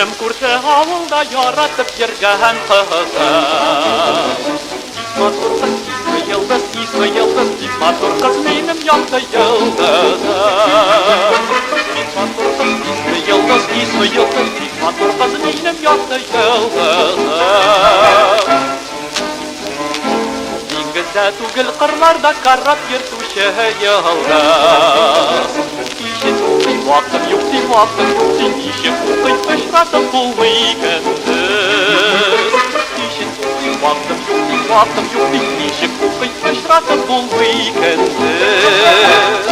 Минем күрше авылда яратып йөргән кызым. Матур кыз, исме йылдыз, бик матур кыз минем якты йылдызым. Бик матур кыз, исме йылдыз, бик матур кыз минем якты йылдызым. Диңгездә түгел кырларда карап йөртүче йылдыз. Ишек укый вакыт юк, ничек укый очратып булмый көндез. Ишек укый вакыт юк, ничек укый очратып булмый көндез.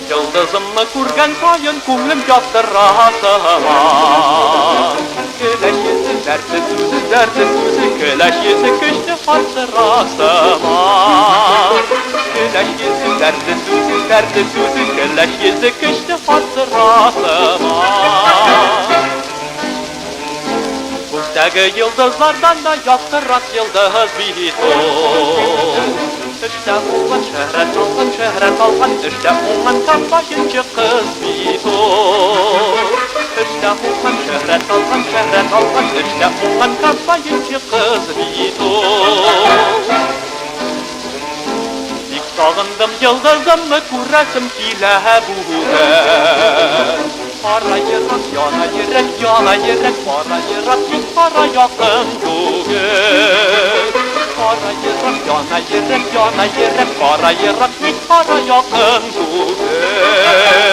Йылдызымны күргән саен күңлем яктыра сыман. Көләч йөзе, дәртле сүзе, көләч йөзе көчле хатыра сыман. Көләч йөзе, дәртле сүзе, көләч йөзе көчле хатыра сыман. Күктәге йылдызлардан да яктырак йылдыз бит ул. Эштә булган шәһрәт алган, эштә булган капаенчы кыз бит ул. Эштә булган шәһрәт алган, эштә булган капаенчы кыз бит ул. Бик сагындым йылдызымны күрәсем килә бүген. Кара йөрәк, яна йөрәк, кара йөрәк, бик кара якын түгел. Кара йөрәк, яна йөрәк, кара йөрәк, бик кара якын түгел.